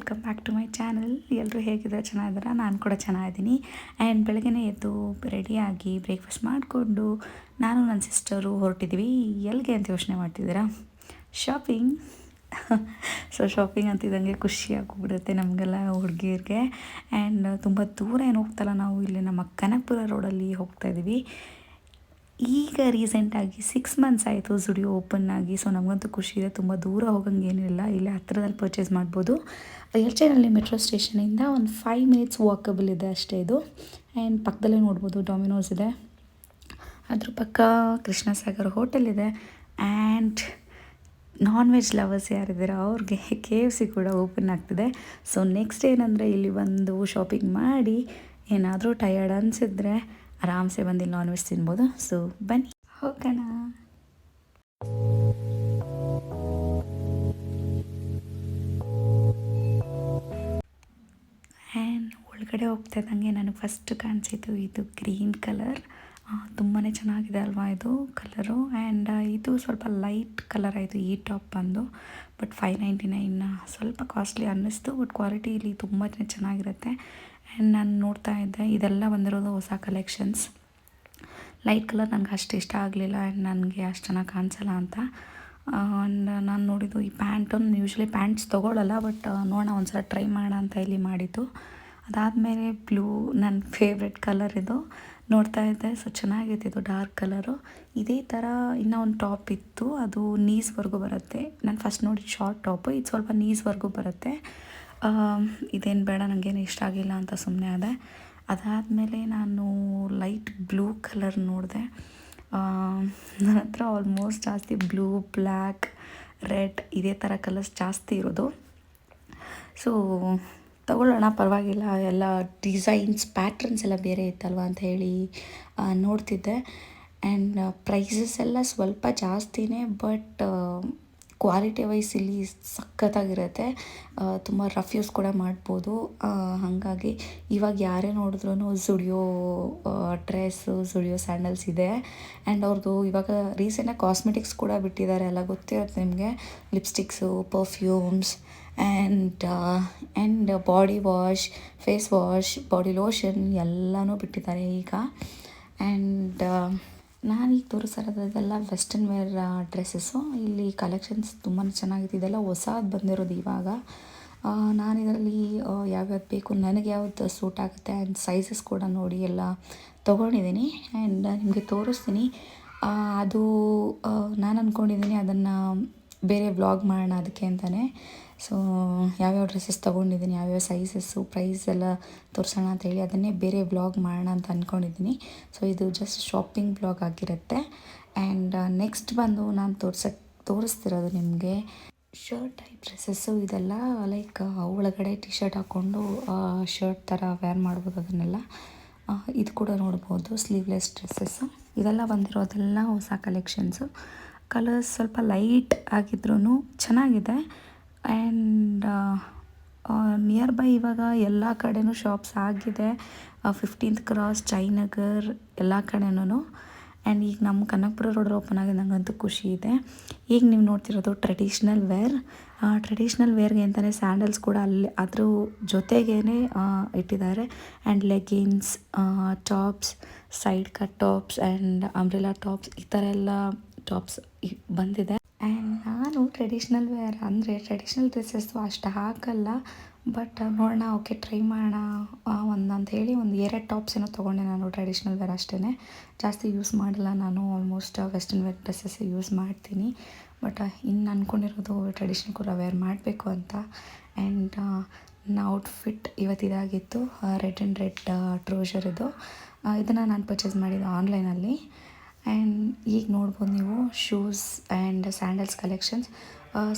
Welcome back to my channel. ಎಲ್ಲರೂ ಹೇಗಿದ್ದಾರೆ? ಚೆನ್ನಾಗಿದ್ದೀರಾ? ನಾನು ಕೂಡ ಚೆನ್ನಾಗಿದ್ದೀನಿ. ಆ್ಯಂಡ್ ಬೆಳಗ್ಗೆ ಎದ್ದು ರೆಡಿಯಾಗಿ ಬ್ರೇಕ್ಫಾಸ್ಟ್ ಮಾಡಿಕೊಂಡು ನಾನು ನನ್ನ ಸಿಸ್ಟರು ಹೊರಟಿದ್ದೀವಿ. ಎಲ್ಲಿಗೆ ಅಂತ ಯೋಚನೆ ಮಾಡ್ತಿದ್ದೀರಾ? ಶಾಪಿಂಗ್. ಸೊ ಶಾಪಿಂಗ್ ಅಂತಿದ್ದಂಗೆ ಖುಷಿಯಾಗಿ ಹೋಗ್ಬಿಡುತ್ತೆ ನಮಗೆಲ್ಲ ಹುಡುಗಿಯರಿಗೆ. ಆ್ಯಂಡ್ ತುಂಬ ದೂರ ಏನು ಹೋಗ್ತಲ್ಲ, ನಾವು ಇಲ್ಲಿ ನಮ್ಮ ಕನಕಪುರ ರೋಡಲ್ಲಿ ಹೋಗ್ತಾಯಿದ್ದೀವಿ. ಈಗ ರೀಸೆಂಟಾಗಿ 6 ಮಂತ್ಸ್ ಆಯಿತು ಜುಡಿಯೋ ಓಪನ್ ಆಗಿ. ಸೊ ನಮಗಂತೂ ಖುಷಿ ಇದೆ. ತುಂಬ ದೂರ ಹೋಗೋಂಗೇನಿಲ್ಲ, ಇಲ್ಲೇ ಹತ್ತಿರದಲ್ಲಿ ಪರ್ಚೇಸ್ ಮಾಡ್ಬೋದು. ಎಲ್ಚೇನಲ್ಲಿ ಮೆಟ್ರೋ ಸ್ಟೇಷನಿಂದ ಒಂದು 5 ಮಿನಿಟ್ಸ್ ವಾಕಬಲ್ ಇದೆ ಅಷ್ಟೇ ಇದು. ಆ್ಯಂಡ್ ಪಕ್ಕದಲ್ಲೇ ನೋಡ್ಬೋದು ಡೊಮಿನೋಸ್ ಇದೆ, ಅದ್ರ ಪಕ್ಕ ಕೃಷ್ಣಸಾಗರ್ ಹೋಟೆಲ್ ಇದೆ. ಆ್ಯಂಡ್ ನಾನ್ ವೆಜ್ ಲವರ್ಸ್ ಯಾರಿದ್ದಾರೆ ಅವ್ರಿಗೆ KFC ಕೂಡ ಓಪನ್ ಆಗ್ತಿದೆ. ಸೊ ನೆಕ್ಸ್ಟ್ ಏನಂದರೆ ಇಲ್ಲಿ ಬಂದು ಶಾಪಿಂಗ್ ಮಾಡಿ ಏನಾದರೂ ಟಯರ್ಡ್ ಅನಿಸಿದ್ರೆ ಆರಾಮ್ಸೆ ಬಂದು ನಾನ್ ವೆಜ್ ತಿನ್ಬೋದು. ಸೊ ಬನ್ನಿ ಹೋಗೋಣ. ಆ್ಯಂಡ್ ಒಳಗಡೆ ಹೋಗ್ತಾ ಇದ್ದಂಗೆ ನನಗೆ ಫಸ್ಟ್ ಕಾಣಿಸಿದ್ದು ಇದು ಗ್ರೀನ್ ಕಲರ್. ತುಂಬಾ ಚೆನ್ನಾಗಿದೆ ಅಲ್ವಾ ಇದು ಕಲರು. ಆ್ಯಂಡ್ ಇದು ಸ್ವಲ್ಪ ಲೈಟ್ ಕಲರ್ ಆಯಿತು ಈ ಟಾಪ್ ಬಂದು. ಬಟ್ 599 ಸ್ವಲ್ಪ ಕಾಸ್ಟ್ಲಿ ಅನ್ನಿಸ್ತು. ಬಟ್ ಕ್ವಾಲಿಟಿ ಇಲ್ಲಿ ತುಂಬಾ ಚೆನ್ನಾಗಿರುತ್ತೆ. ಆ್ಯಂಡ್ ನಾನು ನೋಡ್ತಾ ಇದ್ದೆ, ಇದೆಲ್ಲ ಬಂದಿರೋದು ಹೊಸ ಕಲೆಕ್ಷನ್ಸ್. ಲೈಟ್ ಕಲರ್ ನನಗೆ ಅಷ್ಟು ಇಷ್ಟ ಆಗಲಿಲ್ಲ ಆ್ಯಂಡ್ ನನಗೆ ಅಷ್ಟು ಚೆನ್ನಾಗಿ ಕಾಣಿಸಲ್ಲ ಅಂತ. ಆ್ಯಂಡ್ ನಾನು ನೋಡಿದ್ದು ಈ ಪ್ಯಾಂಟನ್ನು ಯೂಶ್ವಲಿ ಪ್ಯಾಂಟ್ಸ್ ತೊಗೊಳ್ಳಲ್ಲ, ಬಟ್ ನೋಡೋಣ ಒಂದು ಸಲ ಟ್ರೈ ಮಾಡೋಣ ಅಂತ ಇಲ್ಲಿ ಮಾಡಿದ್ದು. ಅದಾದಮೇಲೆ ಬ್ಲೂ ನನ್ನ ಫೇವ್ರೆಟ್ ಕಲರ್ ಇದು ನೋಡ್ತಾ ಇದ್ದೆ. ಸೊ ಚೆನ್ನಾಗಿತ್ತು ಇದು ಡಾರ್ಕ್ ಕಲರು. ಇದೇ ಥರ ಇನ್ನೂ ಒಂದು ಟಾಪ್ ಇತ್ತು, ಅದು ನೀಸ್ವರೆಗೂ ಬರುತ್ತೆ. ನಾನು ಫಸ್ಟ್ ನೋಡಿದ ಶಾರ್ಟ್ ಟಾಪು, ಇದು ಸ್ವಲ್ಪ ನೀಸ್ವರೆಗೂ ಬರುತ್ತೆ. ಇದೇನು ಬೇಡ, ನನಗೇನು ಇಷ್ಟ ಆಗಿಲ್ಲ ಅಂತ ಸುಮ್ಮನೆ ಆದೆ. ಅದಾದಮೇಲೆ ನಾನು ಲೈಟ್ ಬ್ಲೂ ಕಲರ್ ನೋಡಿದೆ. ನನ್ನ ಹತ್ರ ಆಲ್ಮೋಸ್ಟ್ ಜಾಸ್ತಿ ಬ್ಲೂ, ಬ್ಲ್ಯಾಕ್, ರೆಡ್ ಇದೇ ಥರ ಕಲರ್ಸ್ ಜಾಸ್ತಿ ಇರೋದು. ಸೊ ತಗೊಳ್ಳೋಣ ಪರವಾಗಿಲ್ಲ, ಎಲ್ಲ ಡಿಸೈನ್ಸ್ ಪ್ಯಾಟ್ರನ್ಸ್ ಎಲ್ಲ ಬೇರೆ ಇತ್ತಲ್ವ ಅಂತ ಹೇಳಿ ನೋಡ್ತಿದ್ದೆ. ಆ್ಯಂಡ್ ಪ್ರೈಸಸ್ ಎಲ್ಲ ಸ್ವಲ್ಪ ಜಾಸ್ತಿನೇ, ಬಟ್ ಕ್ವಾಲಿಟಿ ವೈಸ್ ಇಲ್ಲಿ ಸಖತ್ತಾಗಿರುತ್ತೆ. ತುಂಬ ರಫ್ ಯೂಸ್ ಕೂಡ ಮಾಡ್ಬೋದು. ಹಾಗಾಗಿ ಇವಾಗ ಯಾರೇ ನೋಡಿದ್ರೂ ಜುಡಿಯೋ ಡ್ರೆಸ್ಸು, ಜುಡಿಯೋ ಸ್ಯಾಂಡಲ್ಸ್ ಇದೆ. ಆ್ಯಂಡ್ ಅವ್ರದ್ದು ಇವಾಗ ರೀಸೆಂಟಾಗಿ ಕಾಸ್ಮೆಟಿಕ್ಸ್ ಕೂಡ ಬಿಟ್ಟಿದ್ದಾರೆ, ಎಲ್ಲ ಗೊತ್ತಿರುತ್ತೆ ನಿಮಗೆ. Lipsticks, perfumes and body wash, face wash, body lotion ಎಲ್ಲನೂ ಬಿಟ್ಟಿದ್ದಾರೆ ಈಗ. ಆ್ಯಂಡ್ ನಾನೀಗ ತೋರಿಸಿರೋದೆಲ್ಲ ವೆಸ್ಟರ್ನ್ ವೇರ್ ಡ್ರೆಸ್ಸಸ್ಸು. ಇಲ್ಲಿ ಕಲೆಕ್ಷನ್ಸ್ ತುಂಬಾ ಚೆನ್ನಾಗಿದೆ. ಇದೆಲ್ಲ ಹೊಸದು ಬಂದಿರೋದು ಇವಾಗ. ನಾನಿದರಲ್ಲಿ ಯಾವ್ಯಾವ್ದು ಬೇಕು, ನನಗೆ ಯಾವ್ದು ಸೂಟ್ ಆಗುತ್ತೆ ಆ್ಯಂಡ್ ಸೈಜಸ್ ಕೂಡ ನೋಡಿ ಎಲ್ಲ ತೊಗೊಂಡಿದ್ದೀನಿ. ಆ್ಯಂಡ್ ನಿಮಗೆ ತೋರಿಸ್ತೀನಿ. ಅದು ನಾನು ಅಂದ್ಕೊಂಡಿದ್ದೀನಿ ಅದನ್ನು ಬೇರೆ ವ್ಲಾಗ್ ಮಾಡೋಣ ಅದಕ್ಕೆ ಅಂತಲೇ. ಸೊ ಯಾವ್ಯಾವ ಡ್ರೆಸ್ಸಸ್ ತೊಗೊಂಡಿದ್ದೀನಿ, ಯಾವ್ಯಾವ ಸೈಜಸ್ಸು, ಪ್ರೈಸ್ ಎಲ್ಲ ತೋರಿಸೋಣ ಅಂತೇಳಿ ಅದನ್ನೇ ಬೇರೆ ವ್ಲಾಗ್ ಮಾಡೋಣ ಅಂತ ಅಂದ್ಕೊಂಡಿದ್ದೀನಿ. ಸೊ ಇದು ಜಸ್ಟ್ ಶಾಪಿಂಗ್ ವ್ಲಾಗ್ ಆಗಿರುತ್ತೆ. ಆ್ಯಂಡ್ ನೆಕ್ಸ್ಟ್ ಬಂದು ನಾನು ತೋರಿಸ್ತಿರೋದು ನಿಮಗೆ ಶರ್ಟ್ ಟೈಪ್ ಡ್ರೆಸ್ಸಸ್ಸು. ಇದೆಲ್ಲ ಲೈಕ್ ಒಳಗಡೆ ಟಿ ಶರ್ಟ್ ಹಾಕ್ಕೊಂಡು ಶರ್ಟ್ ಥರ ವೇರ್ ಮಾಡ್ಬೋದು ಅದನ್ನೆಲ್ಲ. ಇದು ಕೂಡ ನೋಡ್ಬೋದು ಸ್ಲೀವ್ಲೆಸ್ ಡ್ರೆಸ್ಸಸ್ಸು. ಇದೆಲ್ಲ ಬಂದಿರೋದೆಲ್ಲ ಹೊಸ ಕಲೆಕ್ಷನ್ಸು. ಕಲರ್ಸ್ ಸ್ವಲ್ಪ ಲೈಟ್ ಆಗಿದ್ರೂ ಚೆನ್ನಾಗಿದೆ. ಆ್ಯಂಡ್ ನಿಯರ್ ಬೈ ಇವಾಗ ಎಲ್ಲ ಕಡೆನೂ ಶಾಪ್ಸ್ ಆಗಿದೆ. 15th ಕ್ರಾಸ್, ಜಯನಗರ್ ಎಲ್ಲ ಕಡೆನೂ. ಆ್ಯಂಡ್ ಈಗ ನಮ್ಮ ಕನಕಪುರ ರೋಡ್ ಓಪನ್ ಆಗಿದೆ, ನನಗಂತೂ ಖುಷಿ ಇದೆ. ಈಗ ನೀವು ನೋಡ್ತಿರೋದು ಟ್ರೆಡಿಷ್ನಲ್ ವೇರ್. ಟ್ರೆಡಿಷ್ನಲ್ ವೇರ್ಗೆ ಅಂತಲೇ ಸ್ಯಾಂಡಲ್ಸ್ ಕೂಡ ಅಲ್ಲಿ ಅದ್ರ ಜೊತೆಗೇ ಇಟ್ಟಿದ್ದಾರೆ. And leggings, tops, side cut tops and umbrella tops, ಈ ಥರ ಎಲ್ಲ ಟಾಪ್ಸ್ ಬಂದಿದೆ. ಆ್ಯಂಡ್ ನಾನು ಟ್ರೆಡಿಷ್ನಲ್ ವೇರ್ ಅಂದರೆ ಟ್ರೆಡಿಷ್ನಲ್ ಡ್ರೆಸ್ಸಸ್ಸು ಅಷ್ಟು ಹಾಕಲ್ಲ, ಬಟ್ ನೋಡೋಣ ಓಕೆ ಟ್ರೈ ಮಾಡೋಣ ಅಂಥೇಳಿ ಒಂದು 2 ಟಾಪ್ಸ್ ಏನೋ ತೊಗೊಂಡೆ ನಾನು ಟ್ರೆಡಿಷ್ನಲ್ ವೇರ್ ಅಷ್ಟೇ. ಜಾಸ್ತಿ ಯೂಸ್ ಮಾಡಲ್ಲ ನಾನು, almost western wear dresses use ಮಾಡ್ತೀನಿ. ಬಟ್ ಇನ್ನು ಅಂದ್ಕೊಂಡಿರೋದು ಟ್ರೆಡಿಷ್ನಲ್ ಕೂಡ ವೇರ್ ಮಾಡಬೇಕು ಅಂತ. ಆ್ಯಂಡ್ ನನ್ನ ಔಟ್ಫಿಟ್ ಇವತ್ತಿದಾಗಿತ್ತು, ರೆಡ್ ಆ್ಯಂಡ್ ರೆಡ್ ಟ್ರೌಸರ್ ಇದು. ಇದನ್ನು ನಾನು ಪರ್ಚೇಸ್ ಮಾಡಿದ್ದು ಆನ್ಲೈನಲ್ಲಿ. ಆ್ಯಂಡ್ ಈಗ ನೋಡ್ಬೋದು ನೀವು shoes and sandals collections.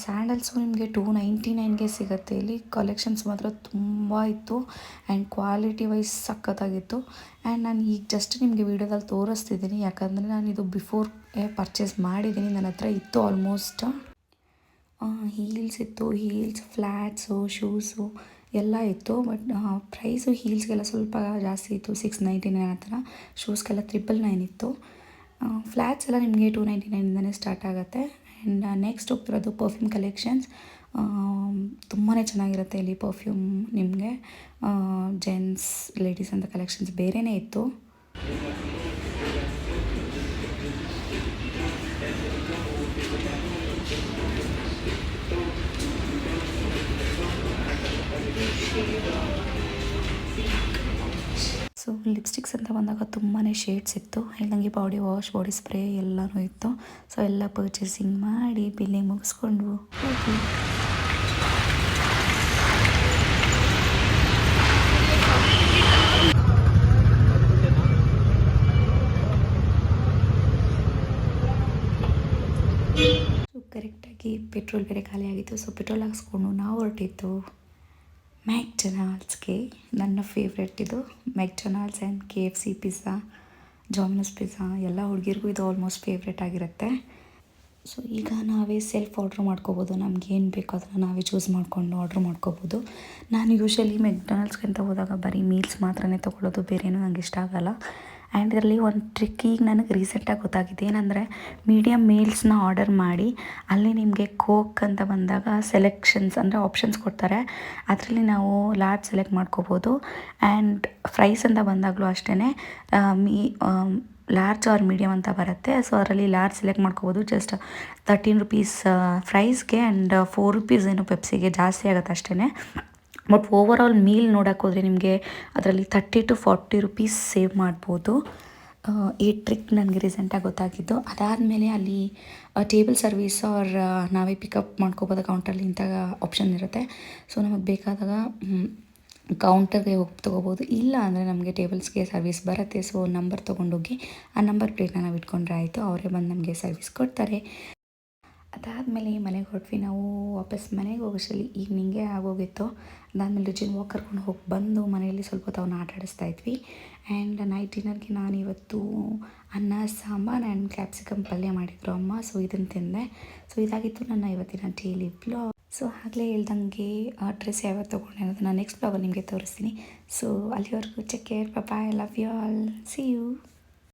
Sandals ನಿಮಗೆ 299ಗೆ ಸಿಗುತ್ತೆ ಇಲ್ಲಿ. ಕಲೆಕ್ಷನ್ಸ್ ಮಾತ್ರ ತುಂಬ ಇತ್ತು ಆ್ಯಂಡ್ ಕ್ವಾಲಿಟಿ ವೈಸ್ ಸಖತ್ತಾಗಿತ್ತು. ಆ್ಯಂಡ್ ನಾನು ಈಗ ಜಸ್ಟ್ ನಿಮಗೆ ವೀಡಿಯೋದಲ್ಲಿ ತೋರಿಸ್ತಿದ್ದೀನಿ, ಯಾಕಂದರೆ ನಾನು ಇದು ಬಿಫೋರ್ ಪರ್ಚೇಸ್ ಮಾಡಿದ್ದೀನಿ. ನನ್ನ ಹತ್ರ ಇತ್ತು ಆಲ್ಮೋಸ್ಟ್. ಹೀಲ್ಸ್ ಇತ್ತು, ಹೀಲ್ಸ್, ಫ್ಲ್ಯಾಟ್ಸು, ಶೂಸು ಎಲ್ಲ ಇತ್ತು. ಬಟ್ ಪ್ರೈಸು ಹೀಲ್ಸ್ಗೆಲ್ಲ ಸ್ವಲ್ಪ ಜಾಸ್ತಿ ಇತ್ತು, 699 ಆ ಥರ. ಶೂಸ್ಗೆಲ್ಲ 999 ಇತ್ತು. ಫ್ಲ್ಯಾಟ್ಸ್ ಎಲ್ಲ ನಿಮಗೆ 299ಇಂದನೇ ಸ್ಟಾರ್ಟ್ ಆಗುತ್ತೆ. ಆ್ಯಂಡ್ ನೆಕ್ಸ್ಟ್ ಹೋಗ್ತಿರೋದು ಪರ್ಫ್ಯೂಮ್ ಕಲೆಕ್ಷನ್ಸ್. ತುಂಬಾ ಚೆನ್ನಾಗಿರುತ್ತೆ ಇಲ್ಲಿ ಪರ್ಫ್ಯೂಮ್ ನಿಮಗೆ. ಜೆಂಟ್ಸ್ ಲೇಡೀಸ್ ಅಂತ ಕಲೆಕ್ಷನ್ಸ್ ಬೇರೆಯೇ ಇತ್ತು. ಸೊ ಲಿಪ್ಸ್ಟಿಕ್ಸ್ ಅಂತ ಬಂದಾಗ ತುಂಬಾ ಶೇಡ್ಸ್ ಇತ್ತು. ಇಲ್ಲಂಗೆ ಬಾಡಿ ವಾಶ್, ಬಾಡಿ ಸ್ಪ್ರೇ ಎಲ್ಲನೂ ಇತ್ತು. ಸೊ ಎಲ್ಲ ಪರ್ಚೇಸಿಂಗ್ ಮಾಡಿ ಬಿಲ್ಲಿಂಗ್ ಮುಗಿಸ್ಕೊಂಡು ಹೋಗಿ. ಸೊ ಕರೆಕ್ಟಾಗಿ ಪೆಟ್ರೋಲ್ ಬೇರೆ ಖಾಲಿ ಆಗಿತ್ತು. ಸೊ ಪೆಟ್ರೋಲ್ ಹಾಕ್ಸ್ಕೊಂಡು ನಾವು ಹೊರಟಿದ್ದು ಮ್ಯಾಕ್ಡೊನಾಲ್ಡ್ಸ್ಗೆ. ನನ್ನ ಫೇವ್ರೆಟ್ ಇದು McDonald's and KFC pizza, Domino's pizza ಎಲ್ಲ ಹುಡುಗಿರಿಗೂ ಇದು ಆಲ್ಮೋಸ್ಟ್ ಫೇವ್ರೆಟ್ ಆಗಿರುತ್ತೆ. ಸೊ ಈಗ ನಾವೇ ಸೆಲ್ಫ್ ಆರ್ಡ್ರ್ ಮಾಡ್ಕೋಬೋದು. ನಮಗೇನು ಬೇಕೋ ಅದನ್ನು ನಾವೇ ಚೂಸ್ ಮಾಡಿಕೊಂಡು ಆರ್ಡ್ರ್ ಮಾಡ್ಕೋಬೋದು. ನಾನು ಯೂಶ್ವಲಿ ಮೆಕ್ಡೊನಾಲ್ಡ್ಸ್ಗೆ ಅಂತ ಹೋದಾಗ ಬರೀ ಮೀಲ್ಸ್ ಮಾತ್ರನೇ ತೊಗೊಳ್ಳೋದು, ಬೇರೇನೂ ನನಗೆ ಇಷ್ಟ ಆಗೋಲ್ಲ. ಆ್ಯಂಡ್ ಇದರಲ್ಲಿ ಒಂದು ಟ್ರಿಕ್ ಈಗ ನನಗೆ ರೀಸೆಂಟಾಗಿ ಗೊತ್ತಾಗಿದೆ. ಏನಂದರೆ ಮೀಡಿಯಮ್ ಮೀಲ್ಸ್ನ ಆರ್ಡರ್ ಮಾಡಿ ಅಲ್ಲಿ ನಿಮಗೆ ಕೋಕ್ ಅಂತ ಬಂದಾಗ ಸೆಲೆಕ್ಷನ್ಸ್ ಅಂದರೆ ಆಪ್ಷನ್ಸ್ ಕೊಡ್ತಾರೆ. ಅದರಲ್ಲಿ ನಾವು ಲಾರ್ಜ್ ಸೆಲೆಕ್ಟ್ ಮಾಡ್ಕೋಬೋದು. ಆ್ಯಂಡ್ ಫ್ರೈಸ್ ಅಂತ ಬಂದಾಗಲೂ ಅಷ್ಟೇ ಲಾರ್ಜ್ ಆರ್ ಮೀಡಿಯಮ್ ಅಂತ ಬರುತ್ತೆ. ಸೊ ಅದರಲ್ಲಿ ಲಾರ್ಜ್ ಸೆಲೆಕ್ಟ್ ಮಾಡ್ಕೋಬೋದು. ಜಸ್ಟ್ 13 ರುಪೀಸ್ ಫ್ರೈಸ್ಗೆ ಆ್ಯಂಡ್ 4 ರುಪೀಸ್ ಏನು ಪೆಪ್ಸಿಗೆ ಜಾಸ್ತಿ ಆಗುತ್ತೆ ಅಷ್ಟೇ. ಬಟ್ ಓವರ್ ಆಲ್ ಮೀಲ್ ನೋಡೋಕೆ ಹೋದರೆ ನಿಮಗೆ ಅದರಲ್ಲಿ 30 to 40 ರುಪೀಸ್ ಸೇವ್ ಮಾಡ್ಬೋದು. ಈ ಟ್ರಿಕ್ ನನಗೆ ರೀಸೆಂಟಾಗಿ ಗೊತ್ತಾಗಿದ್ದು. ಅದಾದಮೇಲೆ ಅಲ್ಲಿ ಟೇಬಲ್ ಸರ್ವಿಸ್ ಆರ್ ನಾವೇ ಪಿಕಪ್ ಮಾಡ್ಕೋಬೋದು ಕೌಂಟರಲ್ಲಿ ಇಂಥ ಆಪ್ಷನ್ ಇರುತ್ತೆ. ಸೊ ನಮಗೆ ಬೇಕಾದಾಗ ಕೌಂಟರ್ಗೆ ಹೋಗಿ ತೊಗೋಬೋದು. ಇಲ್ಲ ಅಂದರೆ ನಮಗೆ ಟೇಬಲ್ಸ್ಗೆ ಸರ್ವಿಸ್ ಬರುತ್ತೆ. ಸೊ ನಂಬರ್ ತೊಗೊಂಡೋಗಿ ಆ ನಂಬರ್ ಪ್ಲೇಟ್ನ ನಾವು ಇಟ್ಕೊಂಡ್ರೆ ಆಯಿತು, ಅವರೇ ಬಂದು ನಮಗೆ ಸರ್ವಿಸ್ ಕೊಡ್ತಾರೆ. ಅದಾದಮೇಲೆ ಮನೆಗೆ ಹೊರಟ್ವಿ. ನಾವು ವಾಪಸ್ ಮನೆಗೆ ಹೋಗೋಷ್ಟರಲ್ಲಿ ಈವ್ನಿಂಗೇ ಆಗೋಗಿತ್ತು. ಅದಾದಮೇಲೆ ರಿಜಿನ್ ವಾಕ್ ಕರ್ಕೊಂಡು ಹೋಗಿ ಬಂದು ಮನೆಯಲ್ಲಿ ಸ್ವಲ್ಪ ಹೊತ್ತು ಅವನ್ನ ಆಟ ಆಡಿಸ್ತಾ ಇದ್ವಿ. ಆ್ಯಂಡ್ ನೈಟ್ ಡಿನ್ನರ್ಗೆ ನಾನಿವತ್ತು ಅನ್ನ ಸಾಂಬಾರು ಆ್ಯಂಡ್ ಕ್ಯಾಪ್ಸಿಕಮ್ ಪಲ್ಯ ಮಾಡಿದ್ರು ಅಮ್ಮ. ಸೊ ಇದನ್ನು ತಿಂದೆ. ಸೊ ಇದಾಗಿತ್ತು ನನ್ನ ಇವತ್ತಿನ ಡೈಲಿ ವ್ಲಾಗ್. ಸೊ ಆಗಲೇ ಹೇಳ್ದಂಗೆ ಆ ಡ್ರೆಸ್ ಯಾವತ್ತು ತೊಗೊಂಡೆ ಅನ್ನೋದು ನಾನು ನೆಕ್ಸ್ಟ್ ವ್ಲಾಗಲ್ಲಿ ನಿಮಗೆ ತೋರಿಸ್ತೀನಿ. ಸೊ ಅಲ್ಲಿವರೆಗೂ take care, bye, love you all, see you.